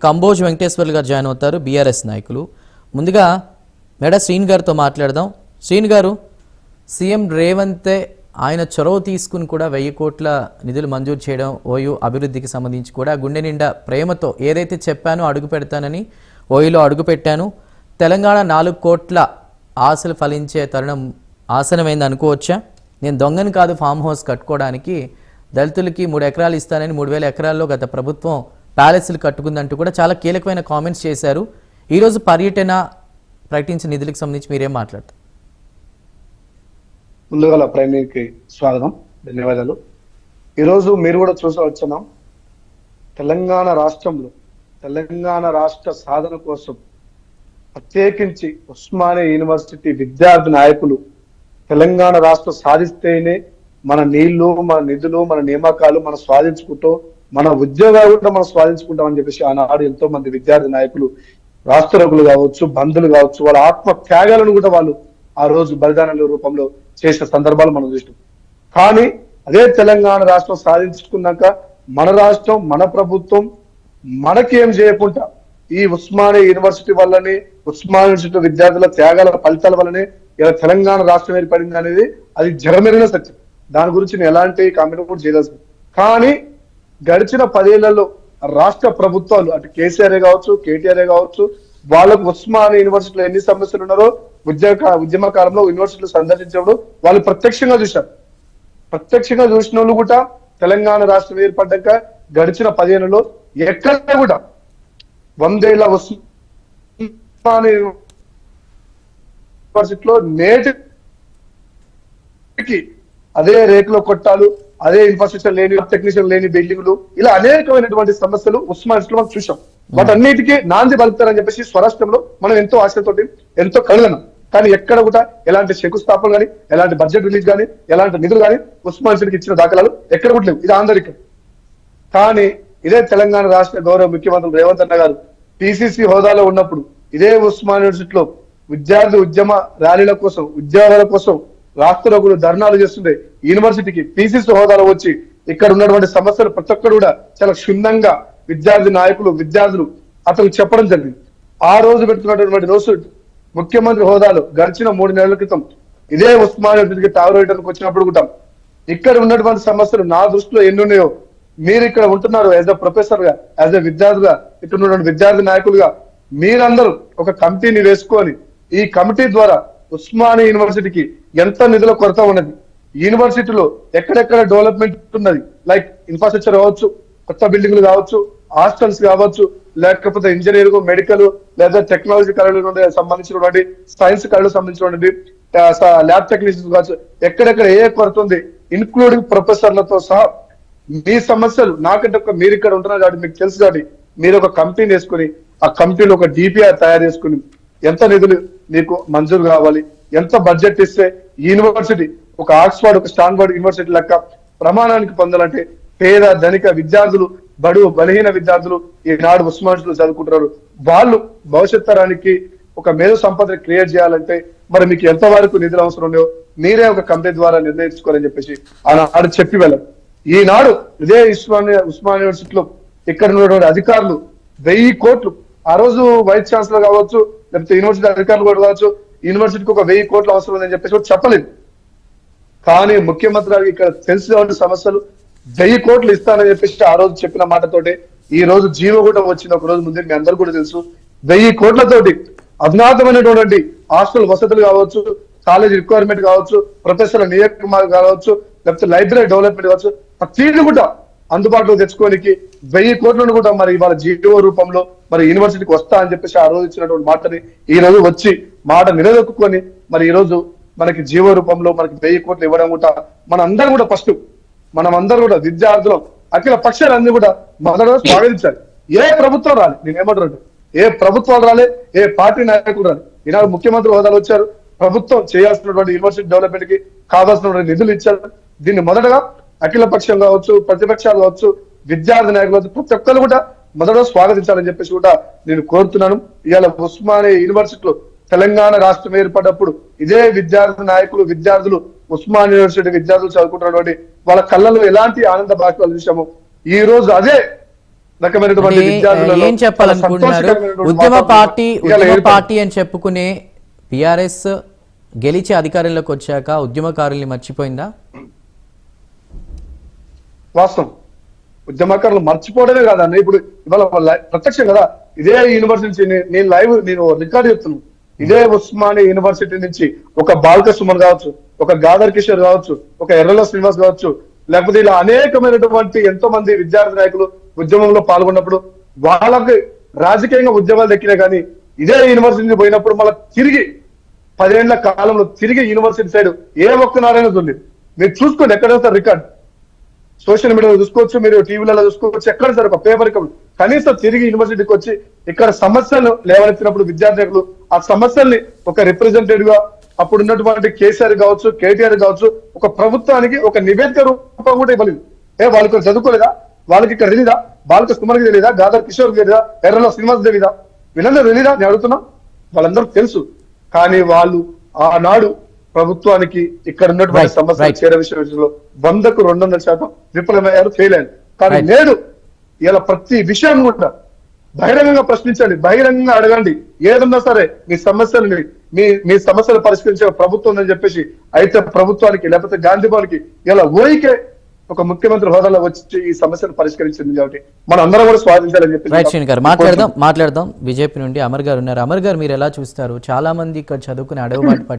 కంబోజ్ వెంకటేశ్వర్లు గారు జాయిన్ అవుతారు, బీఆర్ఎస్ నాయకులు. ముందుగా మేడా శ్రీన్ గారితో మాట్లాడదాం. శ్రీన్ గారు, సీఎం రేవంత్ ఆయన చొరవ తీసుకుని కూడా 1000 కోట్ల నిధులు మంజూరు చేయడం, ఓయూ అభివృద్ధికి సంబంధించి కూడా గుండె నిండా ప్రేమతో ఏదైతే చెప్పానో అడుగు పెడతానని ఓయూలో అడుగు పెట్టాను, తెలంగాణ 4 కోట్ల ఆశలు ఫలించే తరుణం ఆసనమైంది అనుకోవచ్చా? నేను దొంగని కాదు ఫామ్ హౌస్ కట్టుకోవడానికి, దళితులకి 3 ఎకరాలు ఇస్తానని 3000 ఎకరాల్లో గత ప్రభుత్వం ప్యాలెస్లు కట్టుకుందంటూ కూడా చాలా కీలకమైన కామెంట్స్ చేశారు. ఈరోజు పర్యటన ప్రకటించిన నిధులకు సంబంధించి మీరేం మాట్లాడతారు? ముందుగా ప్రైమరీకి స్వాగతం, ధన్యవాదాలు. ఈరోజు మీరు కూడా చూసి వచ్చున్నాం, తెలంగాణ రాష్ట్రంలో తెలంగాణ రాష్ట్ర సాధన కోసం ప్రత్యేకించి ఉస్మానియా యూనివర్సిటీ విద్యార్థి నాయకులు తెలంగాణ రాష్ట్రం సాధిస్తేనే మన నీళ్లు, మన నిధులు, మన నియామకాలు మనం స్వాధించుకుంటూ మన ఉద్యోగాలు కూడా మనం స్వాధించుకుంటామని చెప్పేసి ఆనాడు ఎంతో మంది విద్యార్థి నాయకులు రాష్ట్రకులు కావచ్చు, బంధువులు కావచ్చు, వాళ్ళ ఆత్మ త్యాగాలను కూడా వాళ్ళు ఆ రోజు బలిదానాల రూపంలో చేసిన సందర్భాలు మనం చూసినాం. కానీ అదే తెలంగాణ రాష్ట్రం సాధించుకున్నాక మన రాష్ట్రం, మన ప్రభుత్వం మనకేం చేయకుండా ఈ ఉస్మానియా యూనివర్సిటీ వల్లనే, ఉస్మానియా యూనివర్సిటీ విద్యార్థుల త్యాగాల ఫలితాల వల్లనే ఇలా తెలంగాణ రాష్ట్రం ఏర్పడింది అనేది అది జగమెరిగిన సత్యం. దాని గురించి నేను ఎలాంటి కామెంట్ కూడా చేయదలుచుకున్నాను. కానీ గడిచిన 10 ఏళ్లలో రాష్ట్ర ప్రభుత్వాలు అటు కేసీఆర్ కావచ్చు, కేటీఆర్ కావచ్చు, వాళ్ళకు ఉస్మానియా యూనివర్సిటీలో ఎన్ని సమస్యలు ఉన్నారో ఉద్యమ కాలంలో యూనివర్సిటీలు సందర్శించినప్పుడు వాళ్ళు ప్రత్యక్షంగా చూశారు. ప్రత్యక్షంగా చూసిన వాళ్ళు కూడా తెలంగాణ రాష్ట్రం ఏర్పడ్డాక గడిచిన 10 ఏళ్లలో ఎక్కడ కూడా 100 ఏళ్ల ఉస్మానియా యూనివర్సిటీలో నేటికి అదే రేకులో కొట్టాలు, అదే ఇన్ఫ్రాస్ట్రక్చర్ లేని, టెక్నీషియన్ లేని బిల్డింగ్లు, ఇలా అనేకమైనటువంటి సమస్యలు ఉస్మానియాలో మనం చూసాం. వాటన్నిటికీ నాంది పలుకుతారని చెప్పేసి స్వరాష్ట్రంలో మనం ఎంతో ఆశతోటి ఎంతో కలుగన్నాం. కానీ ఎక్కడ కూడా ఎలాంటి శంకుస్థాపన కానీ, ఎలాంటి బడ్జెట్ రిలీజ్ కానీ, ఎలాంటి నిధులు కానీ ఉస్మానియాకి ఇచ్చిన దాఖలాలు ఎక్కడ కూడా లేవు. ఇది ఆంధ్రిక. కానీ ఇదే తెలంగాణ రాష్ట్ర గౌరవ ముఖ్యమంత్రి రేవంత్ అన్న గారు పిసిసి హోదాలో ఉన్నప్పుడు ఇదే ఉస్మానియా యూనివర్సిటీలో విద్యార్థి ఉద్యమ ర్యాలీల కోసం, ఉద్యోగాల కోసం రాష్ట్రంలో ధర్నాలు చేస్తుండే యూనివర్సిటీకి పిసిసి హోదాలో వచ్చి ఇక్కడ ఉన్నటువంటి సమస్యలు ప్రతి ఒక్కరు కూడా చాలా క్షుణ్ణంగా విద్యార్థి నాయకులు, విద్యార్థులు అతను చెప్పడం జరిగింది. ఆ రోజు పెడుతున్నటువంటి రోజు ముఖ్యమంత్రి హోదాలో గడిచిన 3 నెలల క్రితం ఇదే ఉస్మానియా యూనివర్సిటీకి టావరేటర్కి వచ్చినప్పుడు కూడా ఇక్కడ ఉన్నటువంటి సమస్యలు నా దృష్టిలో ఎన్ని ఉన్నాయో, మీరు ఇక్కడ ఉంటున్నారు యాజ్ అ ప్రొఫెసర్ గా, యాజ్ అ విద్యార్థిగా, ఇక్కడ ఉన్నటువంటి విద్యార్థి నాయకులుగా మీరందరూ ఒక కమిటీని వేసుకొని ఈ కమిటీ ద్వారా ఉస్మానియా యూనివర్సిటీకి ఎంత నిధుల కొరత ఉన్నది, యూనివర్సిటీలో ఎక్కడెక్కడ డెవలప్మెంట్ ఉన్నది, లైక్ ఇన్ఫ్రాస్ట్రక్చర్ కావచ్చు, కొత్త బిల్డింగ్లు కావచ్చు, హాస్టల్స్ కావచ్చు, లేకపోతే ఇంజనీరింగ్, మెడికల్ లేదా టెక్నాలజీ కళలు సంబంధించినటువంటి, సైన్స్ కళలకు సంబంధించినటువంటి ల్యాబ్ టెక్నీషియన్స్ కావచ్చు, ఎక్కడెక్కడ ఏ కొరత ఉంది, ఇన్క్లూడింగ్ ప్రొఫెసర్లతో సహా మీ సమస్యలు నాకంటే మీరు ఇక్కడ ఉంటున్నారు కాబట్టి మీకు తెలుసు కాబట్టి మీరు ఒక కంపెనీని వేసుకుని ఆ కంపెనీలో ఒక డిపిఆర్ తయారు చేసుకుని ఎంత నిధులు మీకు మంజూరు కావాలి, ఎంత బడ్జెట్ ఇస్తే యూనివర్సిటీ ఒక ఆక్స్ఫర్డ్, ఒక స్టాన్ఫర్డ్ యూనివర్సిటీ లెక్క ప్రమాణానికి పొందాలంటే పేద ధనిక విద్యార్థులు, బడుగు బలహీన విద్యార్థులు ఈనాడు ఉస్మానియాలో చదువుకుంటున్నారు. వాళ్ళు భవిష్యత్ తరానికి ఒక మేధో సంపద క్రియేట్ చేయాలంటే మరి మీకు ఎంత వరకు నిధులు అవసరం ఉన్నాయో మీరే ఒక కంపెనీ ద్వారా నిర్ణయించుకోవాలని చెప్పేసి ఆనాడు చెప్పి వెళ్ళారు. ఈనాడు ఇదే ఉస్మానియా యూనివర్సిటీలో ఇక్కడ ఉన్నటువంటి అధికారులు 1000 కోట్లు, ఆ రోజు వైస్ ఛాన్సలర్ కావచ్చు, లేకపోతే యూనివర్సిటీ అధికారులు కూడా కావచ్చు, యూనివర్సిటీకి ఒక 1000 కోట్లు అవసరం ఉందని చెప్పేసి కూడా చెప్పలేదు. కానీ ముఖ్యమంత్రి గారికి ఇక్కడ తెలిసిన సమస్యలు 1000 కోట్లు ఇస్తానని చెప్పేసి ఆ రోజు చెప్పిన మాటతోటి ఈ రోజు జీవో కూడా వచ్చింది. ఒక రోజు ముందే మీ అందరూ కూడా తెలుసు. 1000 కోట్లతోటి అధునాతమైనటువంటి హాస్టల్ వసతులు కావచ్చు, కాలేజ్ రిక్వైర్మెంట్ కావచ్చు, ప్రొఫెసర్ల నియామకాలు కావచ్చు, లేకపోతే లైబ్రరీ డెవలప్మెంట్ కావచ్చు, ప్రతిదీ కూడా అందుబాటులో తెచ్చుకోనికి 1000 కోట్లను కూడా మరి ఇవాళ జీవో రూపంలో మరి యూనివర్సిటీకి వస్తా అని చెప్పేసి ఆ రోజు ఇచ్చినటువంటి మాటని ఈ రోజు వచ్చి మాట నిలదొక్కుని మరి ఈ రోజు మనకి జీవో రూపంలో మనకి 1000 కోట్లు ఇవ్వడం కూడా మన అందరం కూడా ఫస్ట్ మనం అందరూ కూడా విద్యార్థులు అఖిల పక్షాలన్నీ కూడా మొదట స్వాగతించాలి. ఏ ప్రభుత్వం రాలి, నేనేమంటున్నాను, ఏ ప్రభుత్వాలు రాలే, ఏ పార్టీ నాయకులు రాలి, ఈనాడు ముఖ్యమంత్రి హోదాలు వచ్చారు, ప్రభుత్వం చేయాల్సినటువంటి యూనివర్సిటీ డెవలప్మెంట్ కి కావాల్సినటువంటి నిధులు ఇచ్చారు. దీన్ని మొదటగా అఖిల పక్షం కావచ్చు, ప్రతిపక్షాలు కావచ్చు, విద్యార్థి నాయకులు కావచ్చు, ప్రతి ఒక్కరు కూడా మొదట స్వాగతించాలని చెప్పేసి కూడా నేను కోరుతున్నాను. ఇవాళ ఉస్మానియా యూనివర్సిటీలో తెలంగాణ రాష్ట్రం ఏర్పడ్డప్పుడు ఇదే విద్యార్థి నాయకులు, విద్యార్థులు, ఉస్మానియా యూనివర్సిటీ విద్యార్థులు చదువుకుంటున్నటువంటి వాళ్ళ కళ్ళలో ఎలాంటి ఆనంద బాష్పాలు చూసాము. ఈ రోజు అదే రకమైనటువంటి అంటే, విద్యార్థులలో ఏం చెప్పాలనుకుంటున్నారు? సంతోషకరమైనటువంటి ఉద్యమ వాతావరణం ఇవాళ పార్టీ అని చెప్పుకునే బిఆర్ఎస్ గెలిచి అధికారంలోకి వచ్చాక ఉద్యమకారుల్ని మర్చిపోయిందా? వాస్తవం. ఉద్యమకారులు మర్చిపోవడమే కాదన్న, ఇప్పుడు ఇవాళ ప్రత్యక్షం కదా, ఇదే యూనివర్సిటీ నేను రికార్డు చెప్తున్నాను. ఇదే ఉస్మానియా యూనివర్సిటీ నుంచి ఒక బాల్క సుమన్ కావచ్చు, ఒక గాదర్ కిషోర్ కావచ్చు, ఒక ఎర్రల శ్రీనివాస్ కావచ్చు, లేకపోతే ఇలా అనేకమైనటువంటి ఎంతో మంది విద్యార్థి నాయకులు ఉద్యమంలో పాల్గొన్నప్పుడు వాళ్ళకి రాజకీయంగా ఉద్యమాలు దక్కినా కానీ ఇదే యూనివర్సిటీ పోయినప్పుడు మళ్ళీ తిరిగి 10 ఏళ్ల కాలంలో తిరిగి యూనివర్సిటీ సైడ్ ఏ ఒక్కనారైనా ఉంది. మీరు చూసుకోండి, ఎక్కడైతే రికార్డ్ సోషల్ మీడియాలో చూసుకోవచ్చు, మీరు టీవీలలో చూసుకోవచ్చు, ఎక్కడ సరే ఒక పేపర్ కనీసం తిరిగి యూనివర్సిటీకి వచ్చి ఇక్కడ సమస్యలు లేవనెత్తినప్పుడు విద్యార్థులు ఆ సమస్యల్ని ఒక రిప్రజెంటేటివ్ గా అప్పుడు ఉన్నటువంటి కేసీఆర్ కావచ్చు, కేటీఆర్ కావచ్చు, ఒక ప్రభుత్వానికి ఒక నివేదిక రూపం కూడా ఇవ్వలేదు. వాళ్ళకి చదువుకోలేదా? వాళ్ళకి ఇక్కడ తెలీదా? బాలక సుమన్కి తెలీదా? గాదర్ కిషోర్ తెలీదా? ఎర్రలో శ్రీనివాస్ తెలీదా? వీళ్ళందరూ తెలీదా? నేను అడుగుతున్నా. వాళ్ళందరూ తెలుసు, కానీ వాళ్ళు ఆనాడు ప్రభుత్వానికి ఇక్కడ ఉన్నటువంటి సమస్యలు చేరే విషయంలో 100కు 200% విఫలమయ్యారు, ఫెయిల్ అయ్యారు. కానీ నేడు ఇలా ప్రతి విషయం కూడా బహిరంగంగా ప్రశ్నించండి, బహిరంగంగా అడగండి. ఏదన్నా సరే మీ సమస్యలు పరిష్కరించే ప్రభుత్వం ఉందని చెప్పేసి అయితే ప్రభుత్వానికి లేకపోతే గాంధీ భవన్కి ఇలా ఊరికే ఒక ముఖ్యమంత్రి హోదాలో వచ్చి ఈ సమస్యను పరిష్కరించింది కాబట్టి మనం అందరం కూడా స్వాధించాలని చెప్పి మాట్లాడదాం. బీజేపీ నుండి అమర్ గారు ఉన్నారు. అమర్ గారు, మీరు ఎలా చూస్తారు? చాలా మంది ఇక్కడ చదువుకుని అడవుబాటు